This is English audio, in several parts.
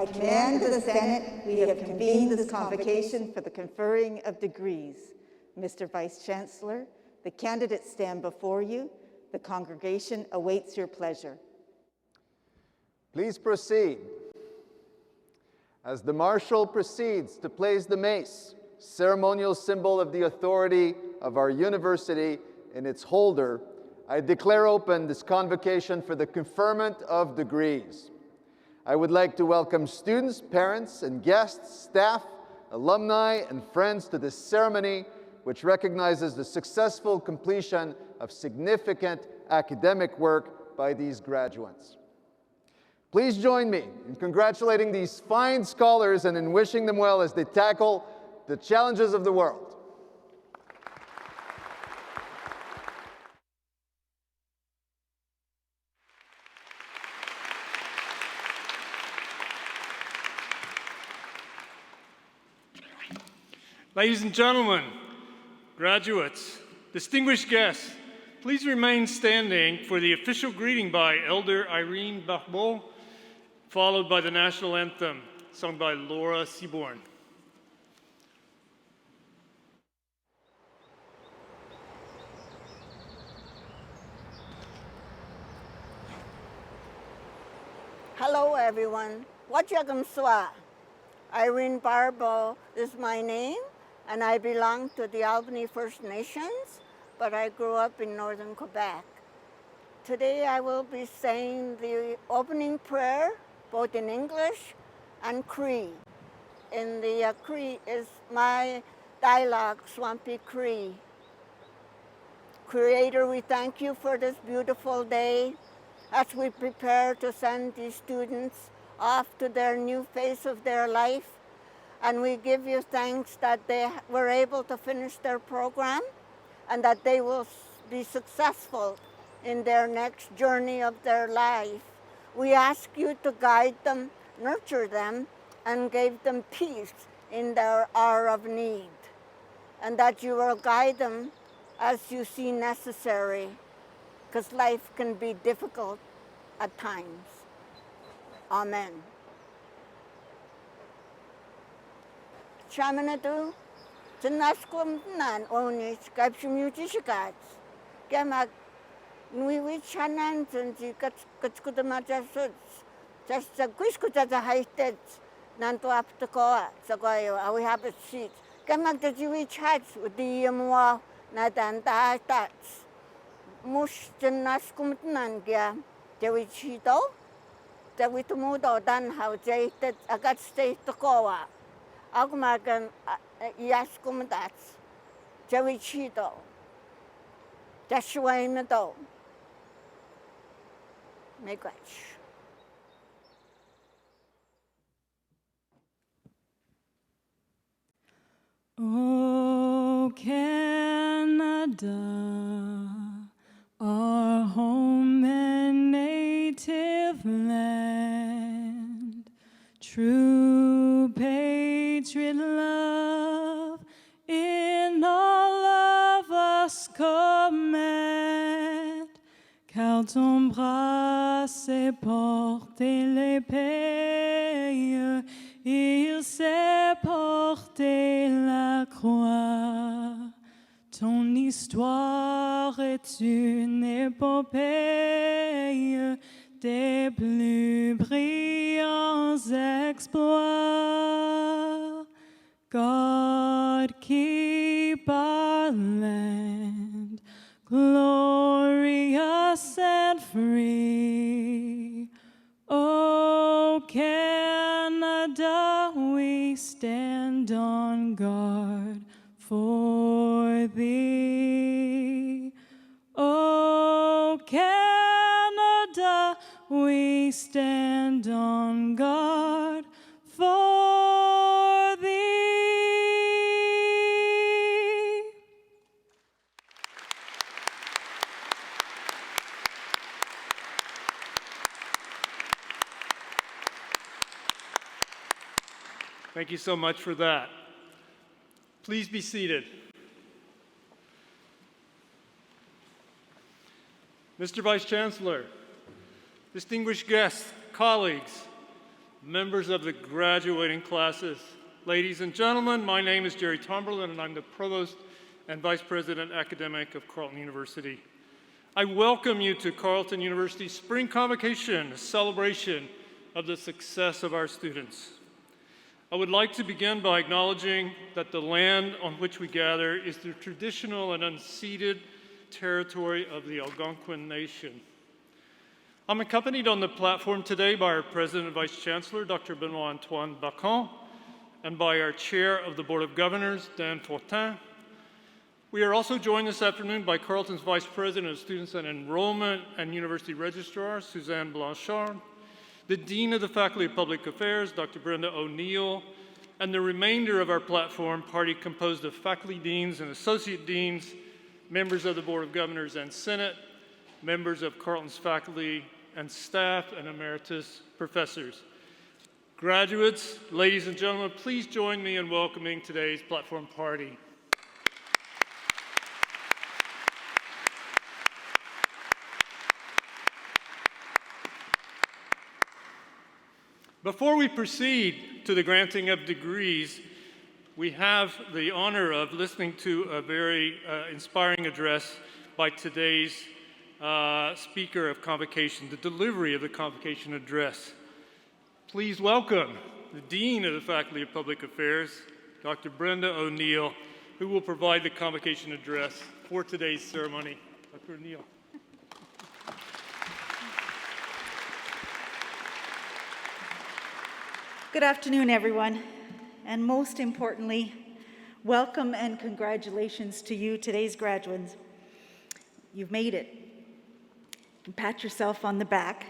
By command of the Senate, we have convened this convocation for the conferring of degrees. Mr. Vice Chancellor, the candidates stand before you. The congregation awaits your pleasure. Please proceed. As the Marshal proceeds to place the mace, ceremonial symbol of the authority of our university, in its holder, I declare open this convocation for the conferment of degrees. I would like to welcome students, parents, and guests, staff, alumni, and friends to this ceremony, which recognizes the successful completion of significant academic work by these graduates. Please join me in congratulating these fine scholars and in wishing them well as they tackle the challenges of the world. Ladies and gentlemen, graduates, distinguished guests, please remain standing for the official greeting by Elder Irene Barbeau, followed by the national anthem, sung by Laura Seaborn. Hello, everyone. Wajagamswa. Irene Barbeau is my name, and I belong to the Albany First Nations, but I grew up in northern Quebec. Today I will be saying the opening prayer, both in English and Cree. In the Cree is my dialogue, Swampy Cree. Creator, we thank you for this beautiful day as we prepare to send these students off to their new phase of their life. And we give you thanks that they were able to finish their program and that they will be successful in their next journey of their life. We ask you to guide them, nurture them, and give them peace in their hour of need, and that you will guide them as you see necessary, because life can be difficult at times. Amen. Shamanadu, Tanaskum Nan Onich, Capsumutishikat, Gamak, Nui Chanan, and the Katskutamajas, just a Quiskuta Haited, Nanto Aptakoa, Sagoyo, we have a seat. Gamak the Jewish hats with the Yamwa, Nadan Tats. Mush Tanaskum Nangia, Jewichito, the Witumudo Dan how they did a gut state to Koa. Agmagan Yaskum Dats, Jewichito, Joshua Meadow. Make watch. Oh, Canada, our home and native land, true patriot love in all of us command, car ton bras s'est porté l'épée, il s'est porté la croix. Ton histoire est une épopée des plus brillants exploits. God keep our land glorious and free. Oh, Canada, we stand on guard for thee. Oh, Canada, we stand on guard for thee. Thank you so much for that. Please be seated. Mr. Vice Chancellor, distinguished guests, colleagues, members of the graduating classes, ladies and gentlemen, my name is Jerry Tomberlin, and I'm the Provost and Vice President Academic of Carleton University. I welcome you to Carleton University's Spring Convocation, a celebration of the success of our students. I would like to begin by acknowledging that the land on which we gather is the traditional and unceded territory of the Algonquin Nation. I'm accompanied on the platform today by our President and Vice Chancellor, Dr. Benoit-Antoine Bacon, and by our Chair of the Board of Governors, Dan Fortin. We are also joined this afternoon by Carleton's Vice President of Students and Enrollment and University Registrar, Suzanne Blanchard, the Dean of the Faculty of Public Affairs, Dr. Brenda O'Neill, and the remainder of our platform party composed of faculty deans and associate deans, members of the Board of Governors and Senate, members of Carleton's faculty and staff, and emeritus professors. Graduates, ladies and gentlemen, please join me in welcoming today's platform party. Before we proceed to the granting of degrees, we have the honor of listening to a very inspiring address by today's speaker of Convocation, the delivery of the Convocation Address. Please welcome the Dean of the Faculty of Public Affairs, Dr. Brenda O'Neill, who will provide the Convocation Address for today's ceremony. Dr. O'Neill. Good afternoon, everyone, and most importantly, welcome and congratulations to you, today's graduates. You've made it. Pat yourself on the back.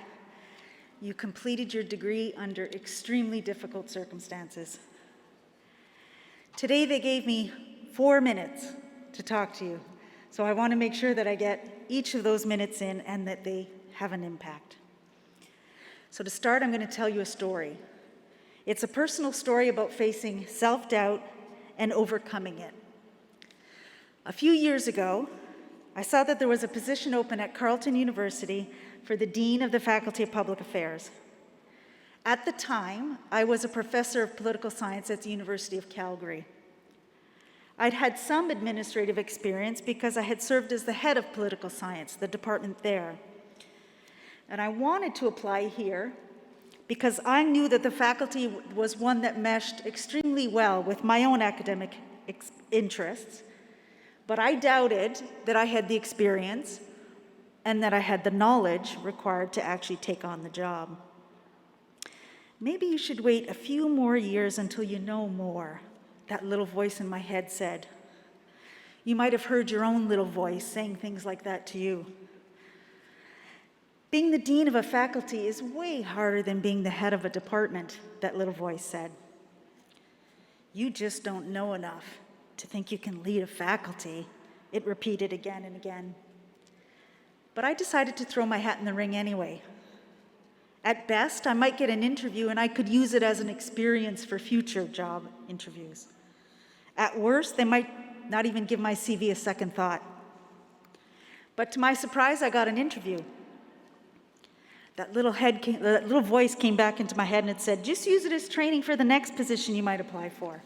You completed your degree under extremely difficult circumstances. Today they gave me 4 minutes to talk to you, so I want to make sure that I get each of those minutes in and that they have an impact. So to start, I'm going to tell you a story. It's a personal story about facing self-doubt and overcoming it. A few years ago, I saw that there was a position open at Carleton University for the Dean of the Faculty of Public Affairs. At the time, I was a professor of political science at the University of Calgary. I'd had some administrative experience because I had served as the head of political science, the department there. And I wanted to apply here because I knew that the faculty was one that meshed extremely well with my own academic interests, but I doubted that I had the experience and that I had the knowledge required to actually take on the job. Maybe you should wait a few more years until you know more, that little voice in my head said. You might have heard your own little voice saying things like that to you. Being the dean of a faculty is way harder than being the head of a department, that little voice said. You just don't know enough to think you can lead a faculty, it repeated again and again. But I decided to throw my hat in the ring anyway. At best, I might get an interview and I could use it as an experience for future job interviews. At worst, they might not even give my CV a second thought. But to my surprise, I got an interview. That little voice came back into my head and it said, just use it as training for the next position you might apply for.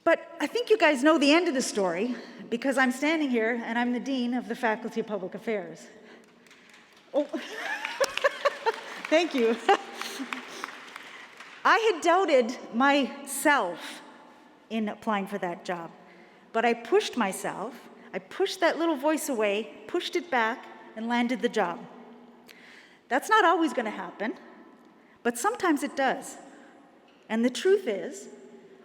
But I think you guys know the end of the story because I'm standing here and I'm the Dean of the Faculty of Public Affairs. Oh, thank you. I had doubted myself in applying for that job, but I pushed myself. I pushed that little voice away, pushed it back, and landed the job. That's not always going to happen, but sometimes it does. And the truth is,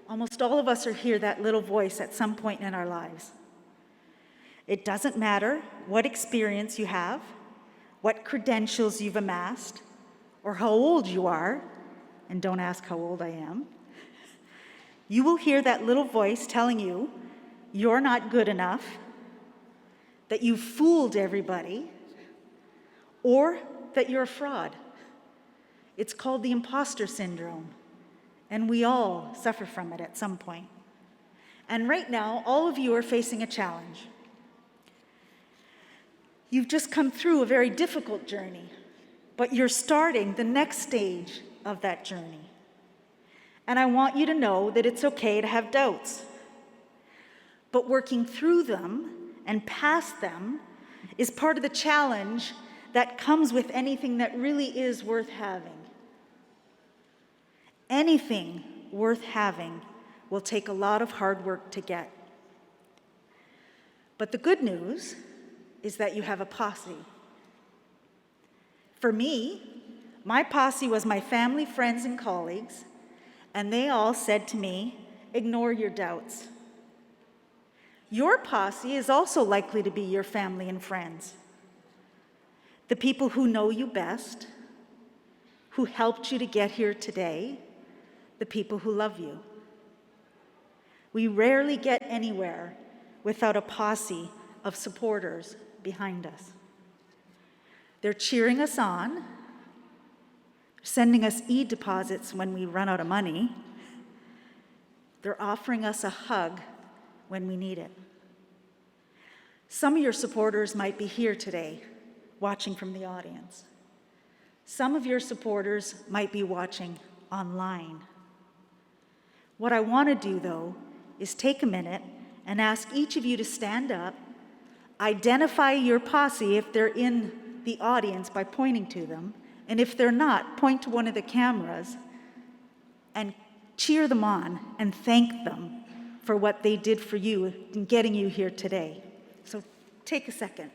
almost all of us are hear that little voice at some point in our lives. It doesn't matter what experience you have, what credentials you've amassed, or how old you are, and don't ask how old I am. You will hear that little voice telling you you're not good enough, that you've fooled everybody, or that you're a fraud. It's called the imposter syndrome, and we all suffer from it at some point. And right now, all of you are facing a challenge. You've just come through a very difficult journey. but you're starting the next stage of that journey. And I want you to know that it's okay to have doubts. But working through them and past them is part of the challenge that comes with anything that really is worth having. Anything worth having will take a lot of hard work to get. But the good news is that you have a posse. For me, my posse was my family, friends, and colleagues, and they all said to me, ignore your doubts. Your posse is also likely to be your family and friends. The people who know you best, who helped you to get here today, the people who love you. We rarely get anywhere without a posse of supporters behind us. They're cheering us on, sending us e-deposits when we run out of money. They're offering us a hug when we need it. Some of your supporters might be here today, watching from the audience. Some of your supporters might be watching online. What I want to do, though, is take a minute and ask each of you to stand up, identify your posse if they're in the audience by pointing to them, and if they're not, point to one of the cameras and cheer them on and thank them for what they did for you in getting you here today. So take a second.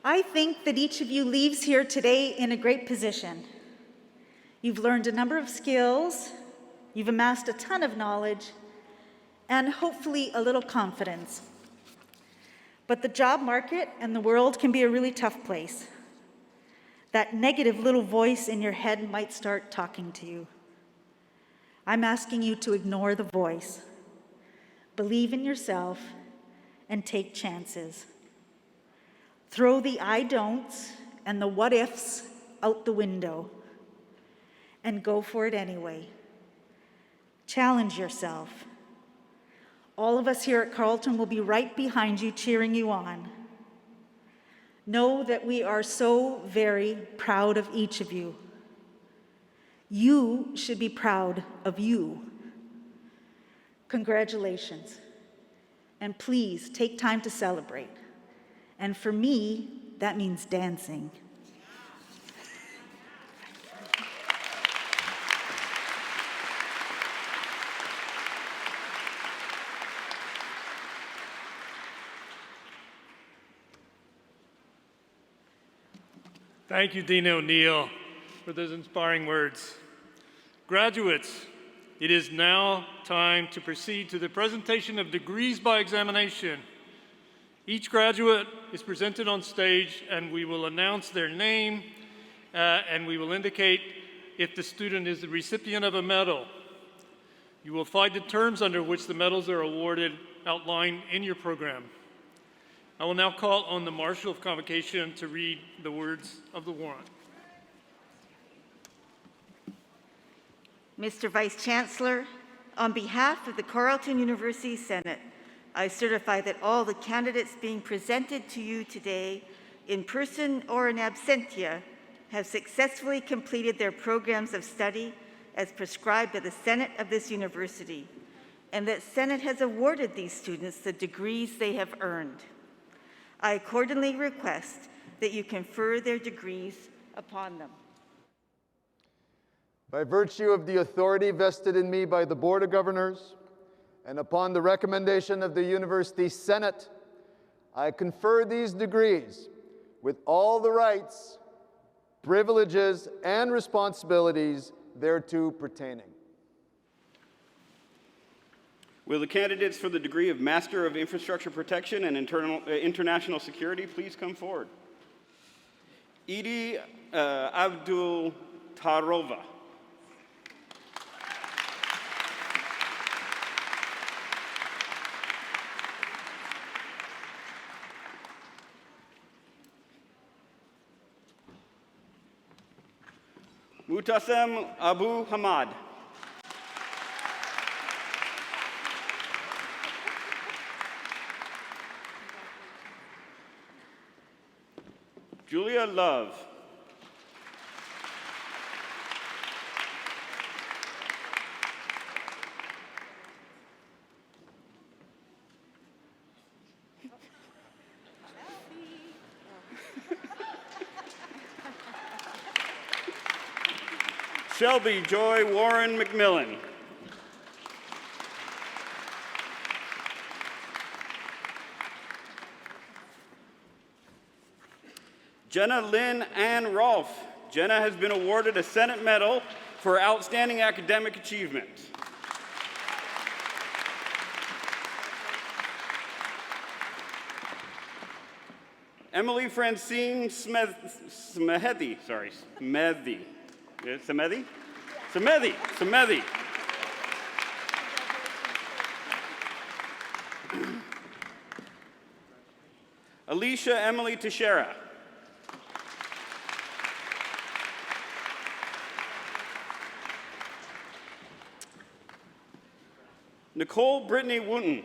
I think that each of you leaves here today in a great position. You've learned a number of skills, you've amassed a ton of knowledge, and hopefully a little confidence. But the job market and the world can be a really tough place. That negative little voice in your head might start talking to you. I'm asking you to ignore the voice, believe in yourself, and take chances. Throw the I don'ts and the what ifs out the window and go for it anyway. Challenge yourself. All of us here at Carleton will be right behind you, cheering you on. Know that we are so very proud of each of you. You should be proud of you. Congratulations. And please take time to celebrate. And for me, that means dancing. Thank you, Dean O'Neill, for those inspiring words. Graduates, it is now time to proceed to the presentation of degrees by examination. Each graduate is presented on stage, and we will announce their name, and we will indicate if the student is the recipient of a medal. You will find the terms under which the medals are awarded outlined in your program. I will now call on the Marshal of Convocation to read the words of the warrant. Mr. Vice Chancellor, on behalf of the Carleton University Senate, I certify that all the candidates being presented to you today, in person or in absentia, have successfully completed their programs of study as prescribed by the Senate of this university, and that Senate has awarded these students the degrees they have earned. I accordingly request that you confer their degrees upon them. By virtue of the authority vested in me by the Board of Governors, and upon the recommendation of the University Senate, I confer these degrees with all the rights, privileges, and responsibilities thereto pertaining. Will the candidates for the degree of Master of Infrastructure Protection and International Security please come forward? Edie Abdul Tarova. Mutasem Abu Hamad. Julia Love. Shelby Joy Warren McMillan. Jenna Lynn Ann Rolfe. Jenna has been awarded a Senate Medal for outstanding academic achievement. Emily Francine Smedhi. Alicia Emily Teixeira. Nicole Brittany Wooten.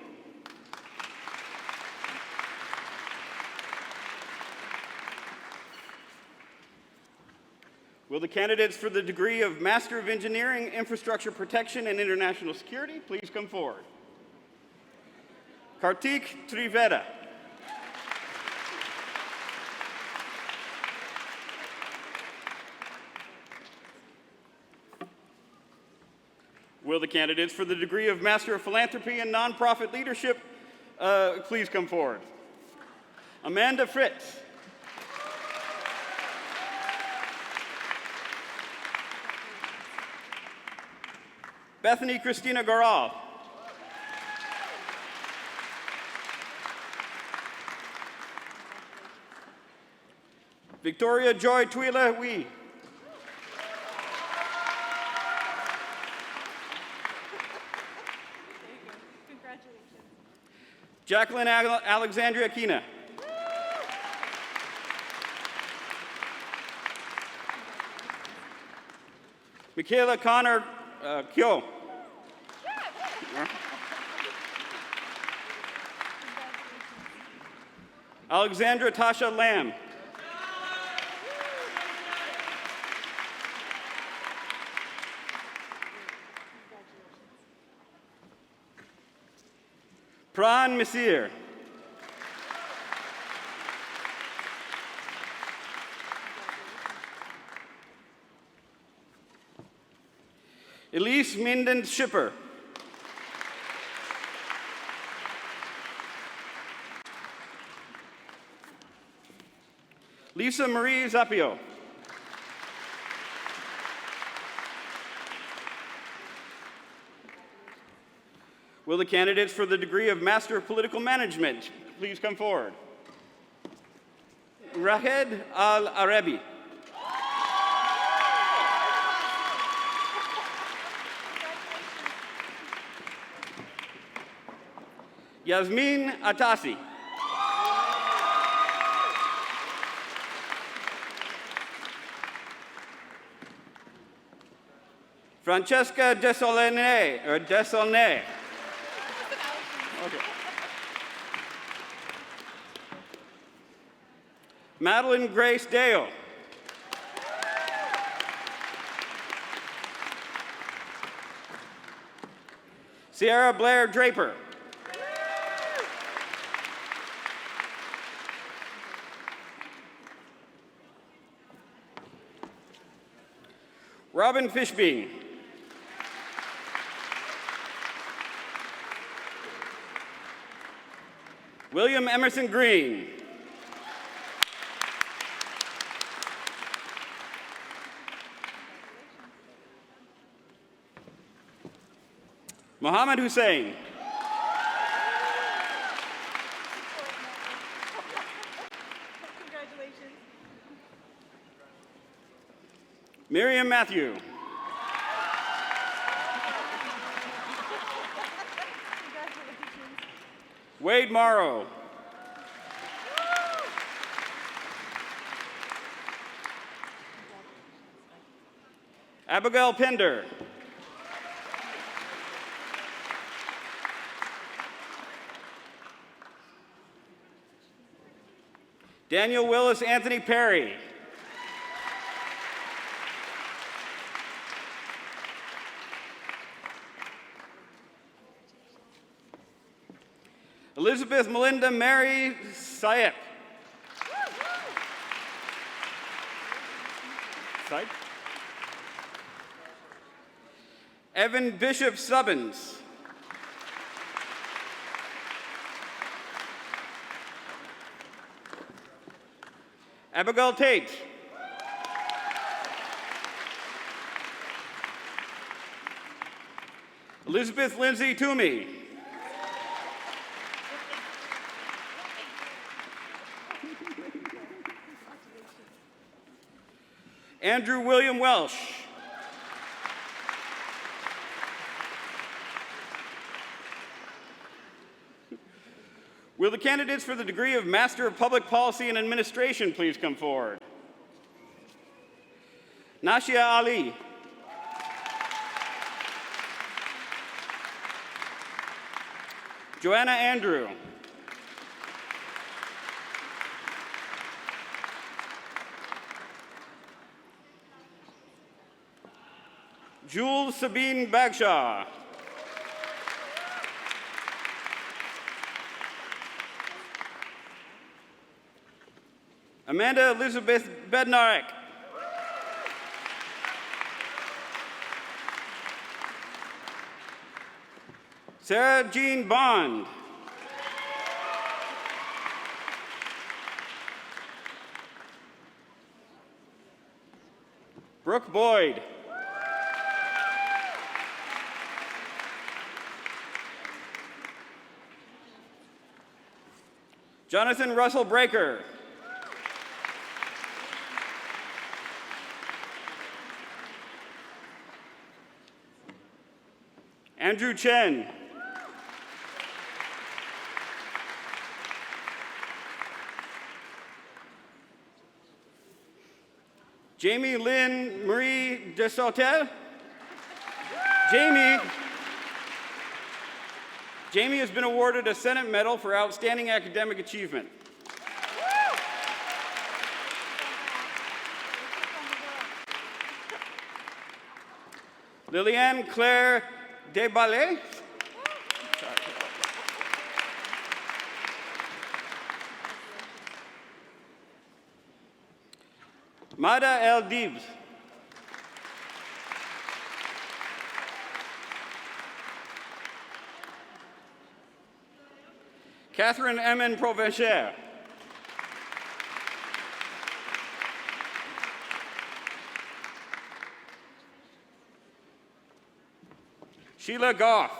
Will the candidates for the degree of Master of Engineering, Infrastructure Protection, and International Security please come forward? Kartik Triveda. Will the candidates for the degree of Master of Philanthropy and Nonprofit Leadership please come forward? Amanda Fritz. Bethany Christina Garal. Victoria Joy Twila Wee. Jacqueline Alexandria Kina. Michaela Connor Kyo. Alexandra Tasha Lamb. Pran Misir. Elise Minden Schipper. Lisa Marie Zapio. Will the candidates for the degree of Master of Political Management please come forward? Rahed Al-Arabi. Yasmin Atasi. Francesca Desaulnay. Okay. Madeline Grace Dale. Sierra Blair Draper. Robin Fishbein. William Emerson Green. Mohammed Hussein. Congratulations. Miriam Matthew. Wade Morrow. Abigail Pender. Daniel Willis Anthony Perry. Elizabeth Melinda Mary Syed. Evan Bishop Subbins. Abigail Tate. Elizabeth Lindsay Toomey. Andrew William Welsh. Will the candidates for the degree of Master of Public Policy and Administration please come forward? Nashia Ali. Joanna Andrew. Jules Sabine Bagshaw. Amanda Elizabeth Bednarek. Sarah Jean Bond. Brooke Boyd. Jonathan Russell Breaker. Andrew Chen. Jamie Lynn Marie Desautel. Jamie has been awarded a Senate Medal for outstanding academic achievement. Liliane Claire Desbalais. Mada El Dibs. Catherine Emin Provencher. Sheila Goff.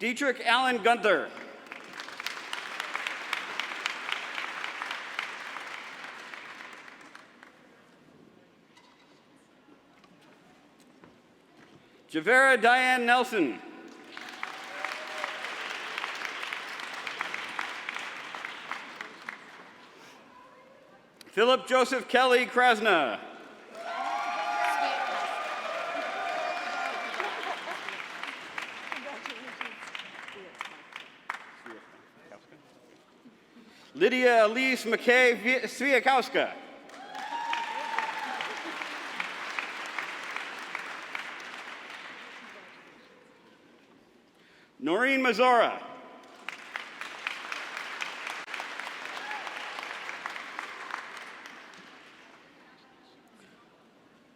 Dietrich Allen Gunther. Javera Diane Nelson. Philip Joseph Kelly Krasna. Lydia Elise McKay Swiakowska. Noreen Mazora.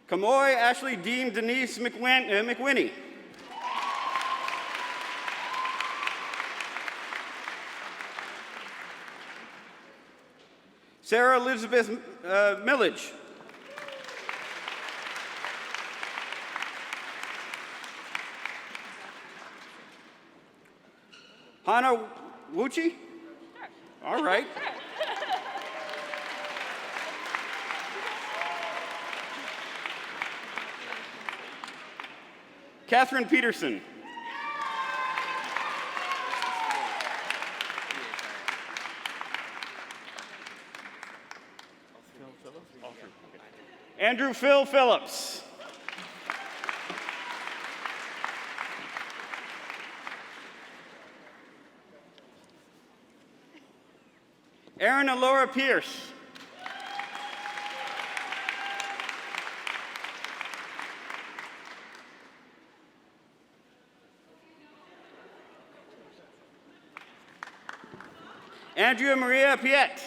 Kamoy Ashley Dean Denise McWhinney. Sarah Elizabeth Millage. Hannah Wuchi? All right. Catherine Peterson. Andrew Phil Phillips. Aaron Alora Pierce. Andrea Maria Piet.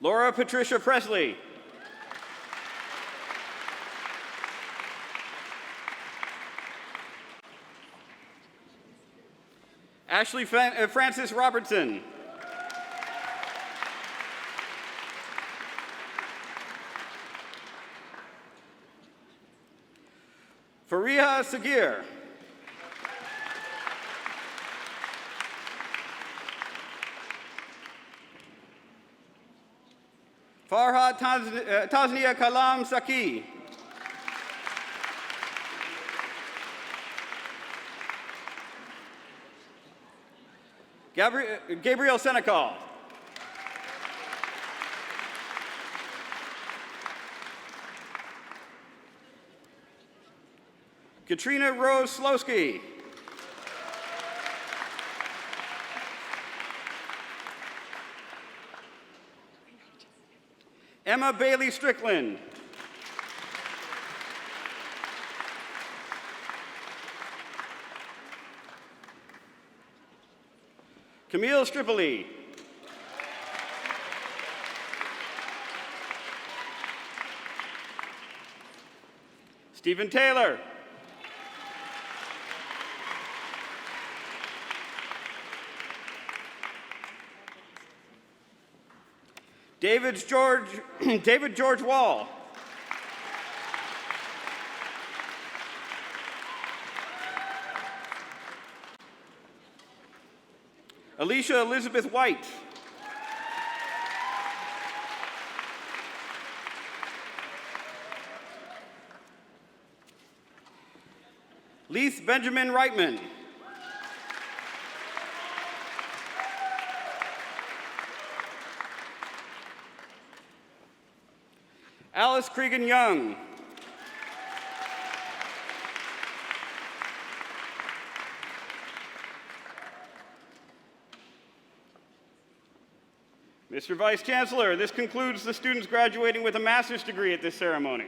Laura Patricia Presley. Ashley Francis Robertson. Fariha Sagir. Farhad Tasnia Kalam Saki. Gabriel Senecal. Katrina Rose Slowski. Emma Bailey Strickland. Camille Stripoli. Stephen Taylor. David George Wall. Alicia Elizabeth White. Leith Benjamin Reitman. Alice Cregan Young. Mr. Vice Chancellor, this concludes the students graduating with a master's degree at this ceremony.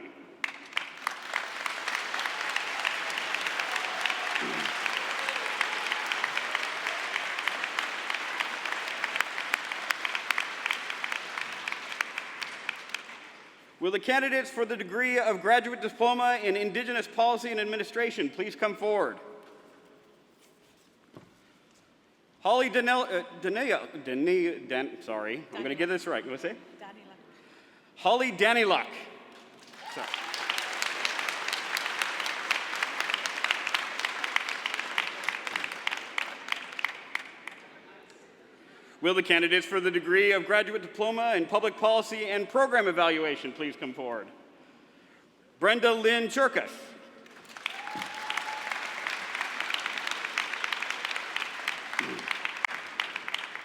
Will the candidates for the degree of Graduate Diploma in Indigenous Policy and Administration please come forward? Holly sorry, I'm going to get this right. What do I say? Holly Daniluk. Sorry. Will the candidates for the degree of Graduate Diploma in Public Policy and Program Evaluation please come forward? Brenda Lynn Churkus.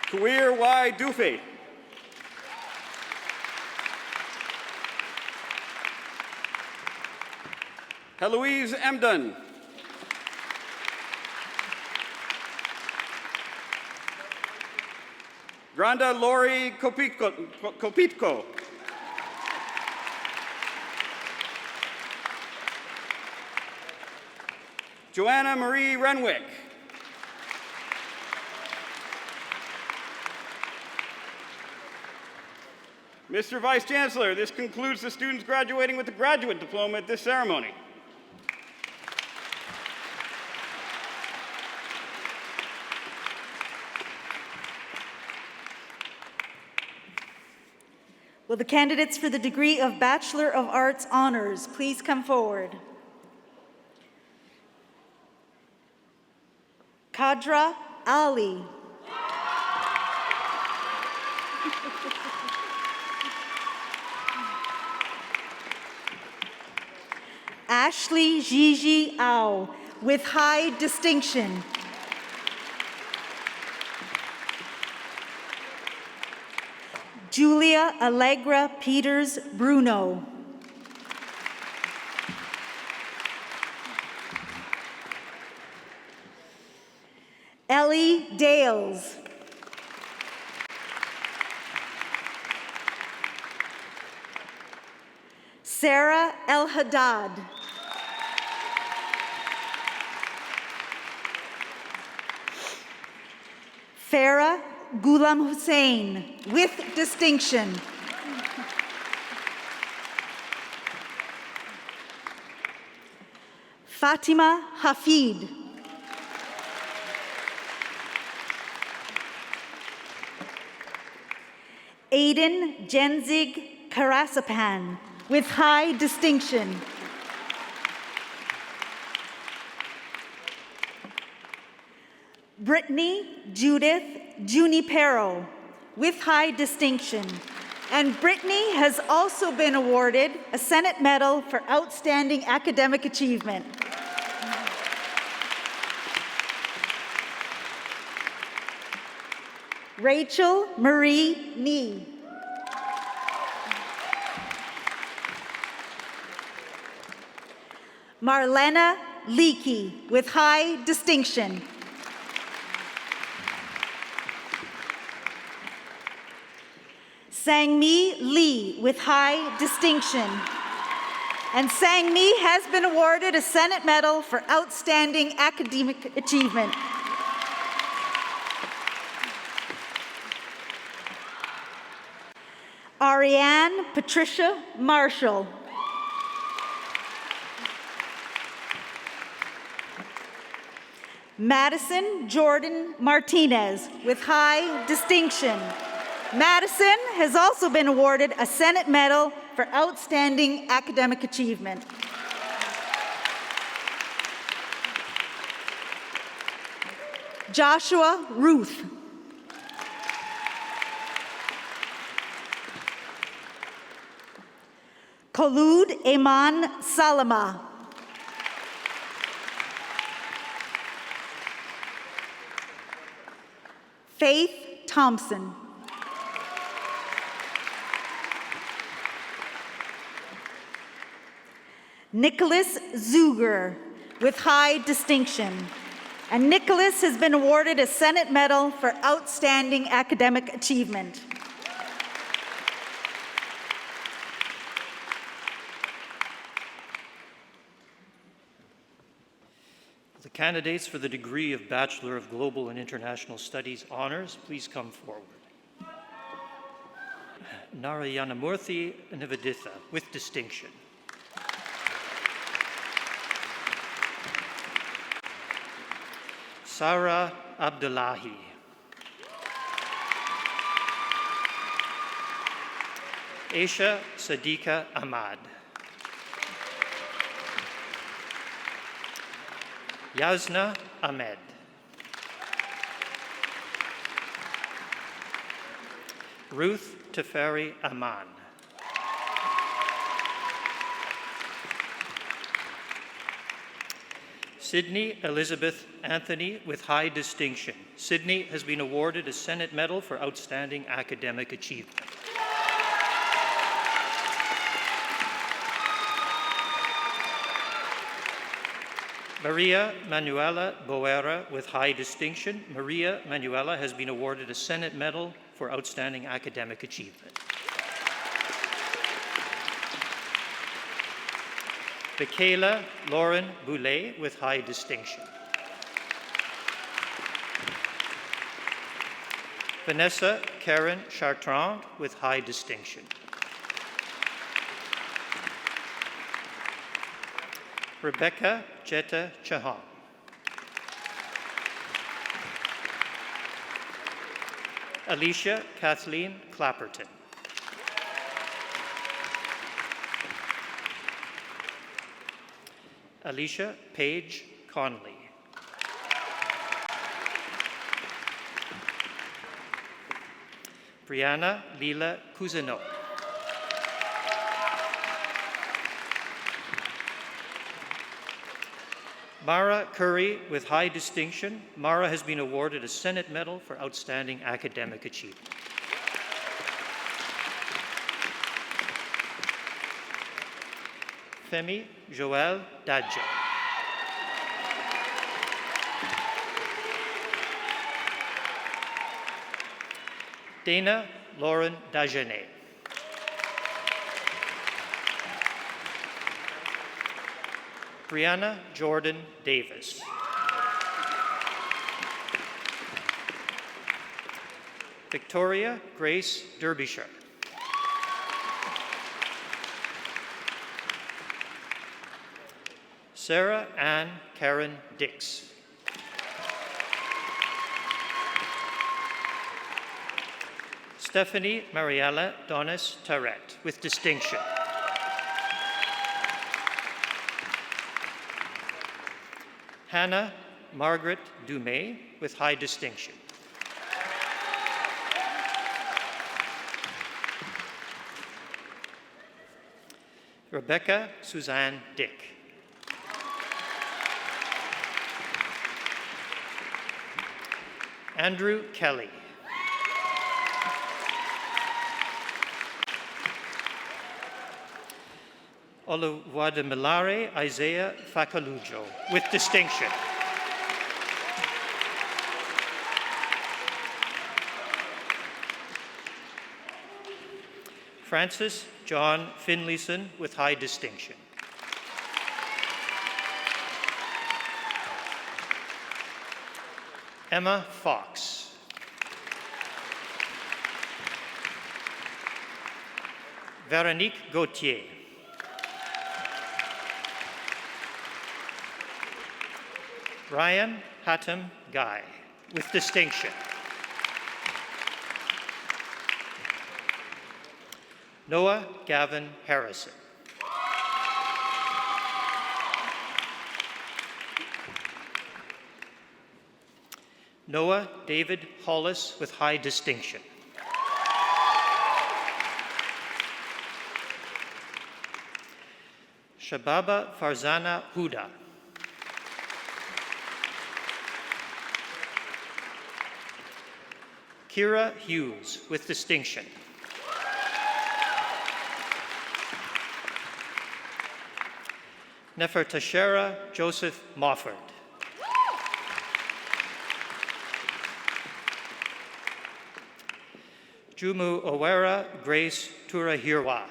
Kawir Y. Dufy. Heloise Emdon. Granda Lori Kopitko. Joanna Marie Renwick. Mr. Vice Chancellor, this concludes the students graduating with the Graduate Diploma at this ceremony. Will the candidates for the degree of Bachelor of Arts Honors please come forward? Kadra Ali. Ashley Gigi Au with high distinction. Julia Allegra Peters Bruno. Ellie Dales. Sarah El Haddad. Farah Ghulam Hussein, with distinction. Fatima Hafid. Aiden Jenzig Karasapan, with high distinction. Brittany Judith Junipero, with high distinction. And Brittany has also been awarded a Senate Medal for Outstanding Academic Achievement. Rachel Marie Nee. Marlena Leakey, with high distinction. Sangmi Lee, with high distinction. And Sangmi has been awarded a Senate Medal for Outstanding Academic Achievement. Ariane Patricia Marshall. Madison Jordan Martinez, with high distinction. Madison has also been awarded a Senate Medal for Outstanding Academic Achievement. Joshua Ruth. Kholoud Eman Salama. Faith Thompson. Nicholas Zuger, with high distinction. And Nicholas has been awarded a Senate Medal for Outstanding Academic Achievement. The candidates for the degree of Bachelor of Global and International Studies honors, please come forward. Narayanamurthy Nivaditha, with distinction. Sarah Abdullahi. Aisha Sadiqa Ahmad. Yasna Ahmed. Ruth Teferi Aman. Sydney Elizabeth Anthony, with high distinction. Sydney has been awarded a Senate Medal for Outstanding Academic Achievement. Maria Manuela Boera, with high distinction. Maria Manuela has been awarded a Senate Medal for Outstanding Academic Achievement. Michaela Lauren Boulay, with high distinction. Vanessa Karen Chartrand, with high distinction. Rebecca Jetta Chauhan. Alicia Kathleen Clapperton. Alicia Paige Conley. Brianna Lila Cousineau. Mara Curry, with high distinction. Mara has been awarded a Senate Medal for Outstanding Academic Achievement. Femi Joël Dadja. Dana Lauren Dagenet. Brianna Jordan Davis. Victoria Grace Derbyshire. Sarah Ann Karen Dix. Stephanie Mariella Donis Tarrant, with distinction. Hannah Margaret Dumais, with high distinction. Rebecca Suzanne Dick. Andrew Kelly. Oluwadamilare Isaiah Fakalujo, with distinction. Francis John Finlayson, with high distinction. Emma Fox. Veronique Gauthier. Ryan Hattem Guy, with distinction. Noah Gavin Harrison. Noah David Hollis, with high distinction. Shababa Farzana Huda. Kira Hughes, with distinction. Nefertashera Joseph Mofford. Jumu Owera Grace Turahirwa.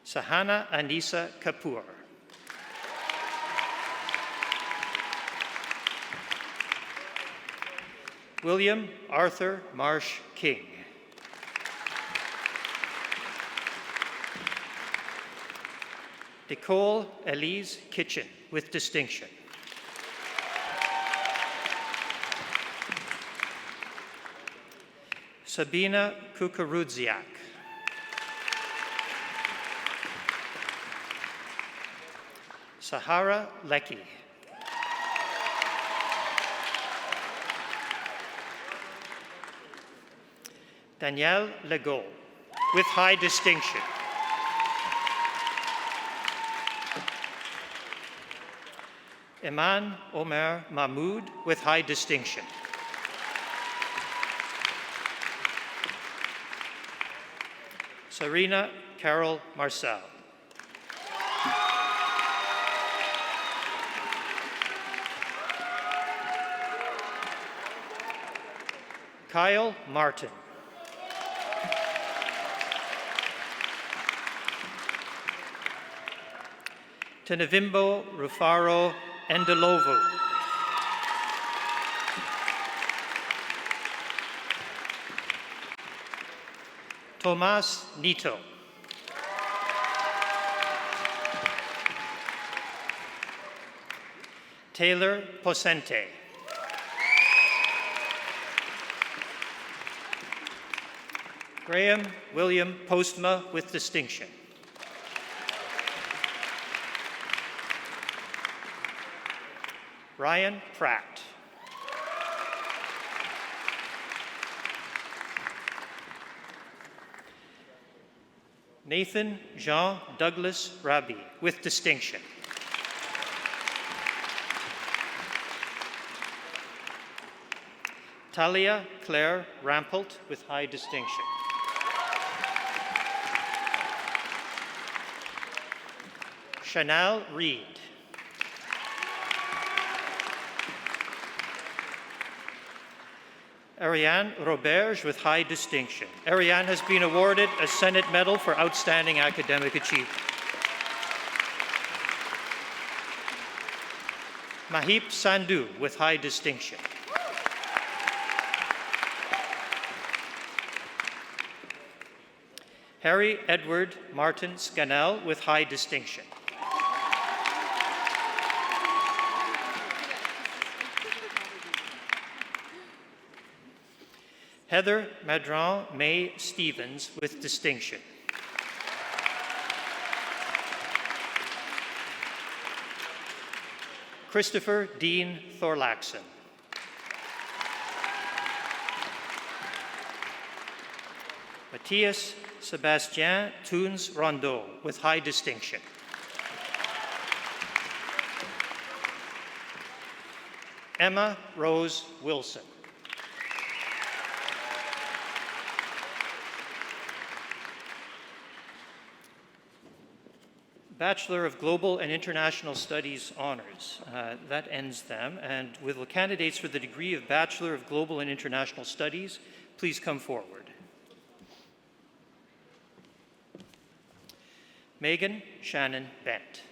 Sahana Anisa Kapoor. William Arthur Marsh King. Nicole Elise Kitchen, with distinction. Sabina Kukurudziak. Sahara Lecky. Danielle Legault, with high distinction. Iman Omer Mahmoud, with high distinction. Serena Carol Marcel. Kyle Martin. Tenevimbo Rufaro Endelovo. Tomas Nito. Taylor Posente. Graham William Postma, with distinction. Ryan Pratt. Nathan Jean Douglas Rabi, with distinction. Natalia Claire Rampelt with high distinction. Chanel Reed. Ariane Roberge with high distinction. Ariane has been awarded a Senate Medal for Outstanding Academic Achievement. Mahip Sandhu with high distinction. Harry Edward Martin Scannell with high distinction. Heather Madron May Stevens with distinction. Christopher Dean Thorlaxon. Matthias Sebastien Toons Rondeau with high distinction. Emma Rose Wilson. Bachelor of Global and International Studies honors. That ends them. And will the candidates for the degree of Bachelor of Global and International Studies please come forward? Megan Shannon Bent.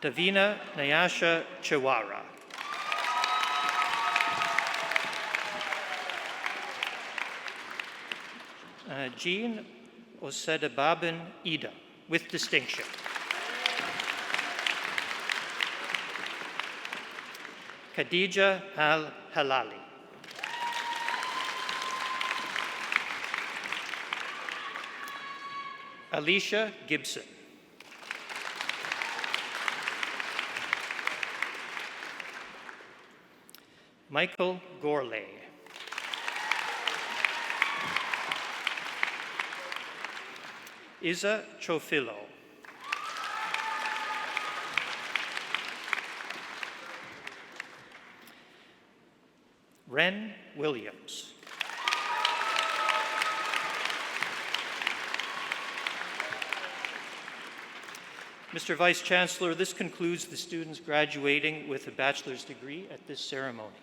Davina Nyasha Chawara. Jean Osedababin Ida with distinction. Khadija Al-Halali. Alicia Gibson. Michael Gourlay. Isa Chofilo. Ren Williams. Mr. Vice Chancellor, this concludes the students graduating with a bachelor's degree at this ceremony.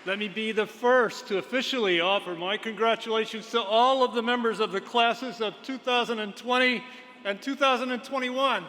Let me be the first to officially offer my congratulations to all of the members of the classes of 2020 and 2021.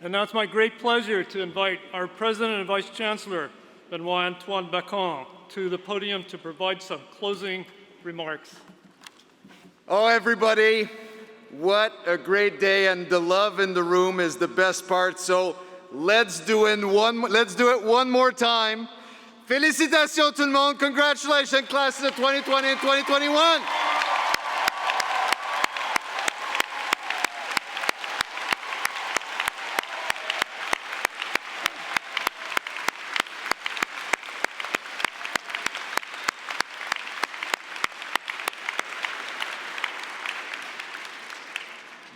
And now it's my great pleasure to invite our President and Vice Chancellor, Benoit Antoine Bacon, to the podium to provide some closing remarks. Oh, everybody, what a great day, and the love in the room is the best part, so let's do it one more time. Félicitations tout le monde, congratulations classes of 2020 and 2021.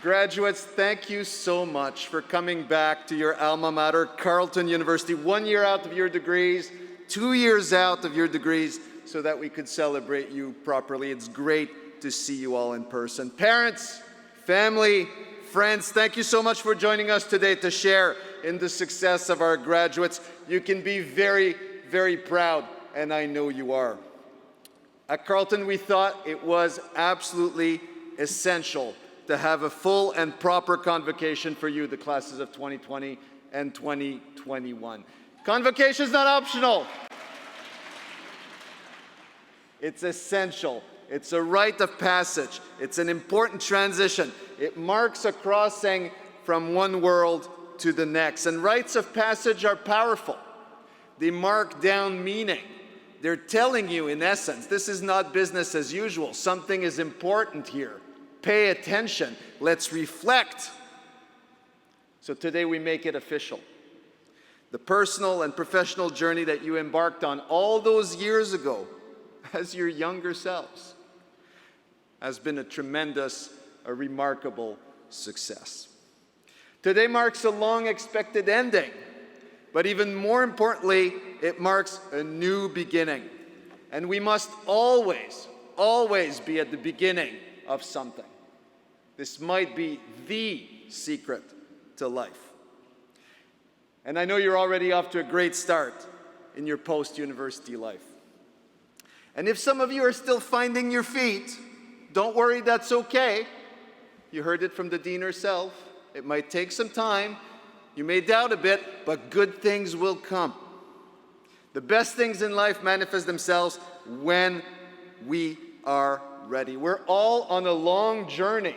Graduates, thank you so much for coming back to your alma mater, Carleton University, 1 year out of your degrees, 2 years out of your degrees, so that we could celebrate you properly. It's great to see you all in person. Parents, family, friends, thank you so much for joining us today to share in the success of our graduates. You can be very, very proud, and I know you are. At Carleton, we thought it was absolutely essential to have a full and proper convocation for you, the classes of 2020 and 2021. Convocation is not optional. It's essential. It's a rite of passage. It's an important transition. It marks a crossing from one world to the next. And rites of passage are powerful. They mark down meaning. They're telling you, in essence, this is not business as usual. Something is important here. Pay attention. Let's reflect. So today we make it official. The personal and professional journey that you embarked on all those years ago as your younger selves has been a tremendous, a remarkable success. Today marks a long-expected ending, but even more importantly, it marks a new beginning. And we must always, always be at the beginning of something. This might be the secret to life. And I know you're already off to a great start in your post-university life. And if some of you are still finding your feet, don't worry, that's okay. You heard it from the dean herself. It might take some time. You may doubt a bit, but good things will come. The best things in life manifest themselves when we are ready. We're all on a long journey.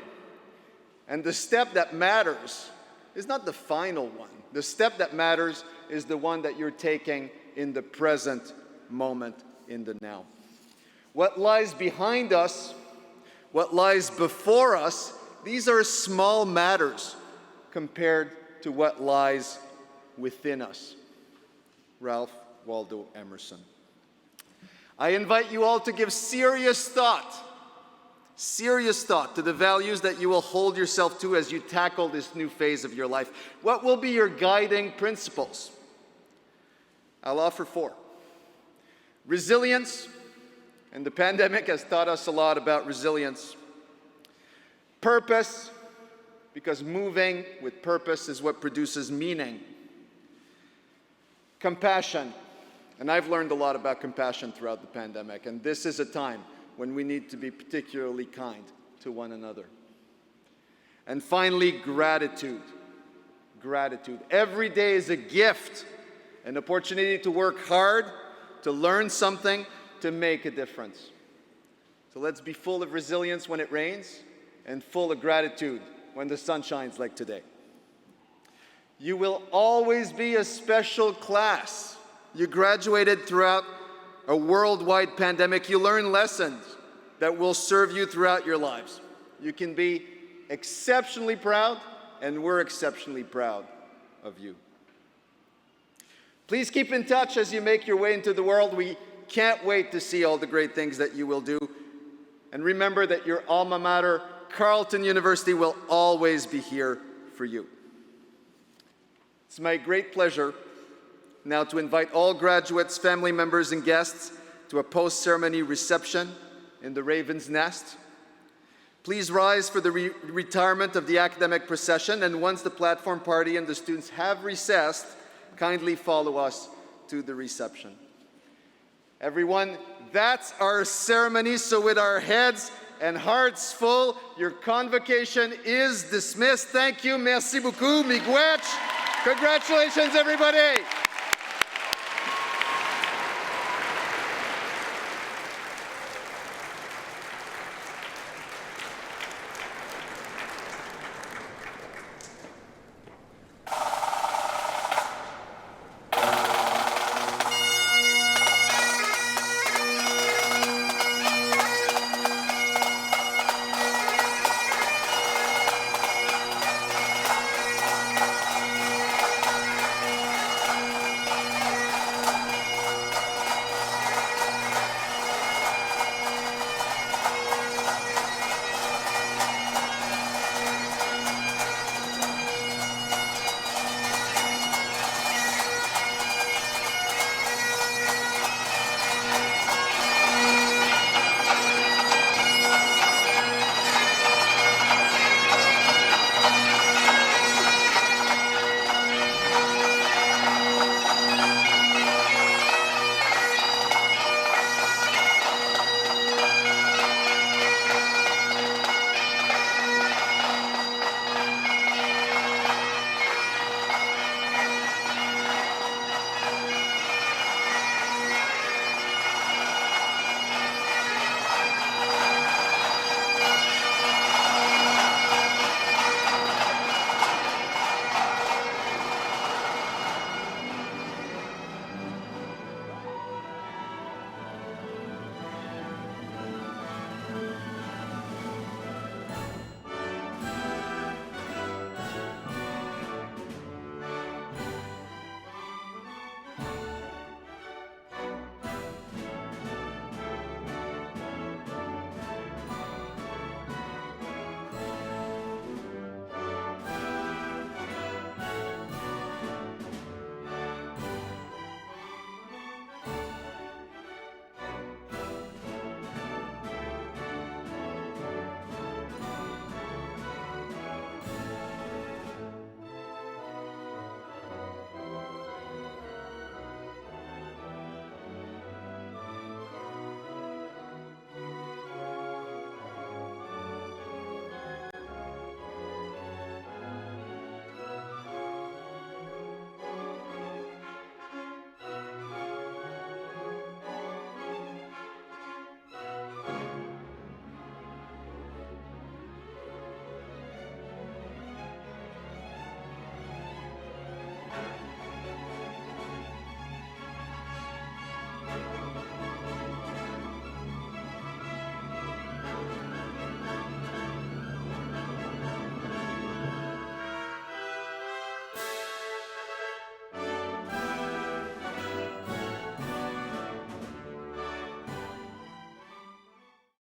And the step that matters is not the final one. The step that matters is the one that you're taking in the present moment, in the now. What lies behind us, what lies before us, these are small matters compared to what lies within us. Ralph Waldo Emerson. I invite you all to give serious thought to the values that you will hold yourself to as you tackle this new phase of your life. What will be your guiding principles? I'll offer 4. Resilience, and the pandemic has taught us a lot about resilience. Purpose, because moving with purpose is what produces meaning. Compassion, and I've learned a lot about compassion throughout the pandemic, and this is a time when we need to be particularly kind to one another. And finally, gratitude. Gratitude. Every day is a gift, an opportunity to work hard, to learn something, to make a difference. So let's be full of resilience when it rains and full of gratitude when the sun shines like today. You will always be a special class. You graduated throughout a worldwide pandemic. You learn lessons that will serve you throughout your lives. You can be exceptionally proud, and we're exceptionally proud of you. Please keep in touch as you make your way into the world. We can't wait to see all the great things that you will do. And remember that your alma mater, Carleton University, will always be here for you. It's my great pleasure now to invite all graduates, family members, and guests to a post-ceremony reception in the Raven's Nest. Please rise for the retirement of the academic procession, and once the platform party and the students have recessed, kindly follow us to the reception. Everyone, that's our ceremony, so with our heads and hearts full, your convocation is dismissed. Thank you, merci beaucoup, miigwech. Congratulations, everybody.